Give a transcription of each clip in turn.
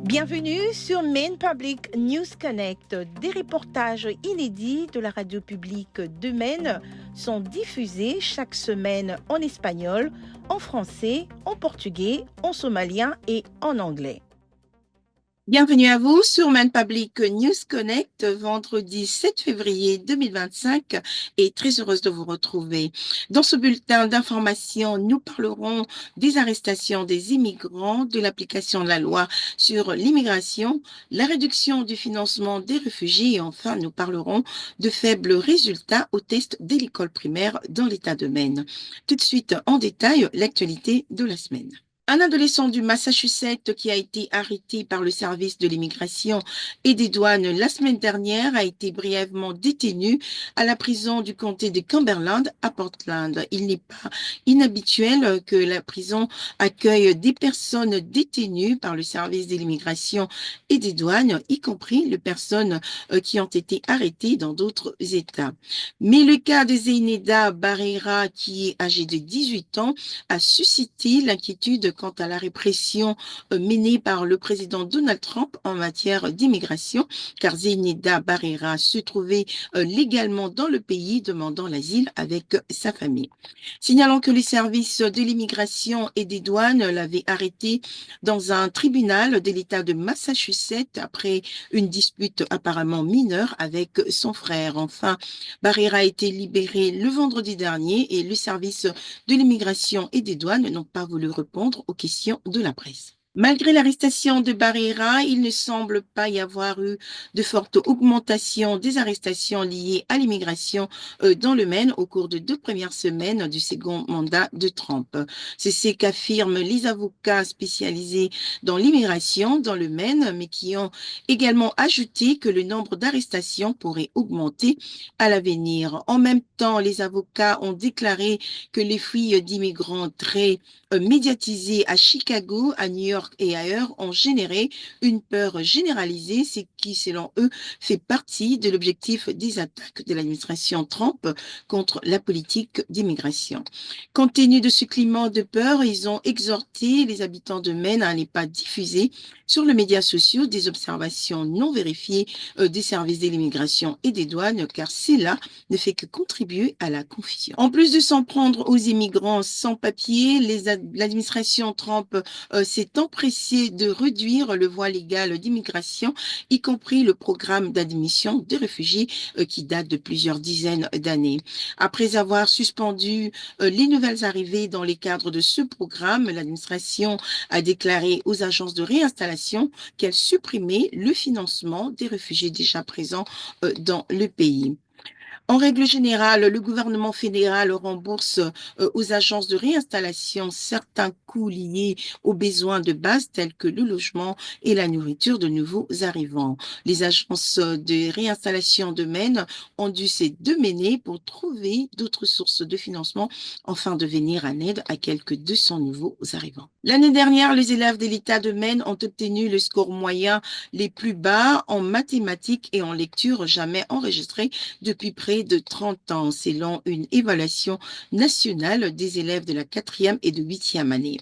Bienvenue sur Maine Public News Connect. Des reportages inédits de la radio publique de Maine sont diffusés chaque semaine en espagnol, en français, en portugais, en somalien et en anglais. Bienvenue à vous sur Maine Public News Connect, vendredi 7 février 2025 et très heureuse de vous retrouver. Dans ce bulletin d'information, nous parlerons des arrestations des immigrants, de l'application de la loi sur l'immigration, la réduction du financement des réfugiés et enfin nous parlerons de faibles résultats aux tests de l'école primaire dans l'État de Maine. Tout de suite en détail, l'actualité de la semaine. Un adolescent du Massachusetts qui a été arrêté par le service de l'immigration et des douanes la semaine dernière a été brièvement détenu à la prison du comté de Cumberland à Portland. Il n'est pas inhabituel que la prison accueille des personnes détenues par le service de l'immigration et des douanes, y compris les personnes qui ont été arrêtées dans d'autres États. Mais le cas de Zeyneda Barreira, qui est âgé de 18 ans, a suscité l'inquiétude quant à la répression menée par le président Donald Trump en matière d'immigration, car Zeyneda Barreira se trouvait légalement dans le pays demandant l'asile avec sa famille. Signalant que les services de l'immigration et des douanes l'avaient arrêté dans un tribunal de l'État de Massachusetts après une dispute apparemment mineure avec son frère. Enfin, Barreira a été libéré le vendredi dernier et le service de l'immigration et des douanes n'ont pas voulu répondre aux questions de la presse. Malgré l'arrestation de Barreira, il ne semble pas y avoir eu de forte augmentation des arrestations liées à l'immigration dans le Maine au cours de 2 premières semaines du second mandat de Trump. C'est ce qu'affirment les avocats spécialisés dans l'immigration dans le Maine, mais qui ont également ajouté que le nombre d'arrestations pourrait augmenter à l'avenir. En même temps, les avocats ont déclaré que les fuites d'immigrants très médiatisées à Chicago, à New York et ailleurs ont généré une peur généralisée, ce qui, selon eux, fait partie de l'objectif des attaques de l'administration Trump contre la politique d'immigration. Compte tenu de ce climat de peur, ils ont exhorté les habitants de Maine à ne pas diffuser sur les médias sociaux des observations non vérifiées des services de l'immigration et des douanes, car cela ne fait que contribuer à la confusion. En plus de s'en prendre aux immigrants sans papier, l'administration Trump s'est empressée de réduire le voie légal d'immigration, y compris le programme d'admission de réfugiés qui date de plusieurs dizaines d'années. Après avoir suspendu les nouvelles arrivées dans les cadres de ce programme, l'administration a déclaré aux agences de réinstallation qu'elle supprimait le financement des réfugiés déjà présents dans le pays. En règle générale, le gouvernement fédéral rembourse aux agences de réinstallation certains coûts liés aux besoins de base tels que le logement et la nourriture de nouveaux arrivants. Les agences de réinstallation de Maine ont dû se démener pour trouver d'autres sources de financement afin de venir en aide à quelques 200 nouveaux arrivants. L'année dernière, les élèves de l'État de Maine ont obtenu le score moyen les plus bas en mathématiques et en lecture jamais enregistrés depuis près de 30 ans, selon une évaluation nationale des élèves de la 4e et de 8e année.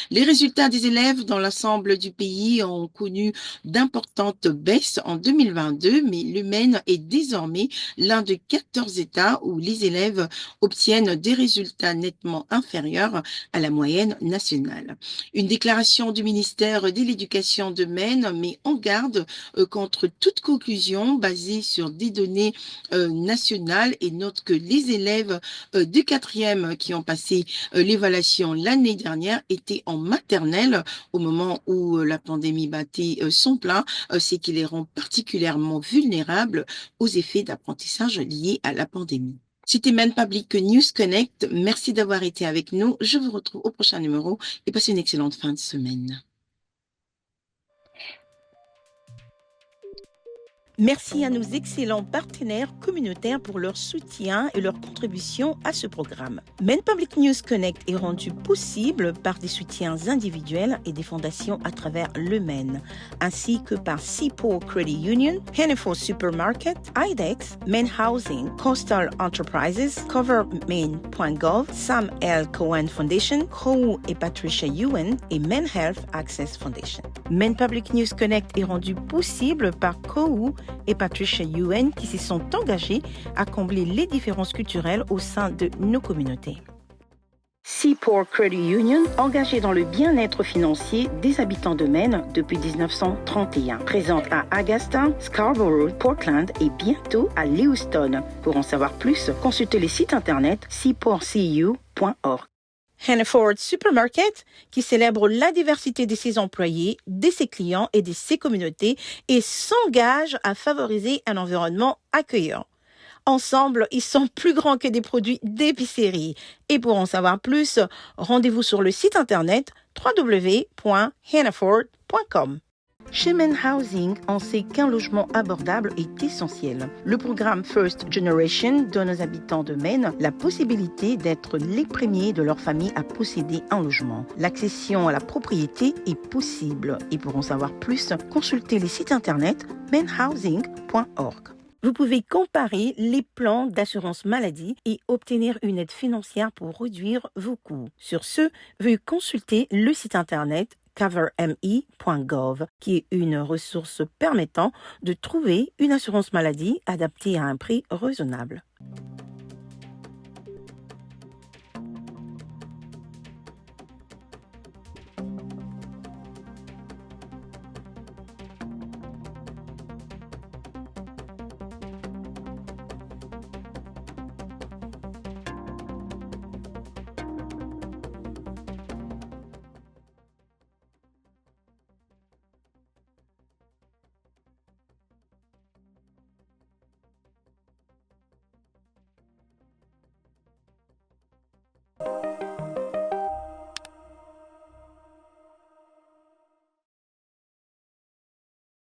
Les résultats des élèves dans l'ensemble du pays ont connu d'importantes baisses en 2022, mais le Maine est désormais l'un de 14 États où les élèves obtiennent des résultats nettement inférieurs à la moyenne nationale. Une déclaration du ministère de l'Éducation de Maine met en garde contre toute conclusion basée sur des données nationales et note que les élèves de 4e qui ont passé l'évaluation l'année dernière étaient en maternelle au moment où la pandémie battait son plein, ce qui les rend particulièrement vulnérables aux effets d'apprentissage liés à la pandémie. C'était Maine Public News Connect. Merci d'avoir été avec nous. Je vous retrouve au prochain numéro et passez une excellente fin de semaine. Merci à nos excellents partenaires communautaires pour leur soutien et leur contribution à ce programme. Maine Public News Connect est rendu possible par des soutiens individuels et des fondations à travers le Maine, ainsi que par Seaport Credit Union, Hannaford Supermarket, IDEX, Maine Housing, Coastal Enterprises, CoverMaine.gov, Sam L. Cohen Foundation, Kohu et Patricia Ewan et Maine Health Access Foundation. Maine Public News Connect est rendu possible par Kohu et Patricia Ewan qui s'y sont engagés à combler les différences culturelles au sein de nos communautés. Seaport Credit Union, engagée dans le bien-être financier des habitants de Maine depuis 1931. Présente à Augusta, Scarborough, Portland et bientôt à Lewiston. Pour en savoir plus, consultez les sites internet seaportcu.org. Hannaford Supermarket, qui célèbre la diversité de ses employés, de ses clients et de ses communautés et s'engage à favoriser un environnement accueillant. Ensemble, ils sont plus grands que des produits d'épicerie. Et pour en savoir plus, rendez-vous sur le site internet www.hannaford.com. Chez Maine Housing, on sait qu'un logement abordable est essentiel. Le programme First Generation donne aux habitants de Maine la possibilité d'être les premiers de leur famille à posséder un logement. L'accession à la propriété est possible. Et pour en savoir plus, consultez les sites internet mainhousing.org. Vous pouvez comparer les plans d'assurance maladie et obtenir une aide financière pour réduire vos coûts. Sur ce, veuillez consulter le site internet coverme.gov, qui est une ressource permettant de trouver une assurance maladie adaptée à un prix raisonnable.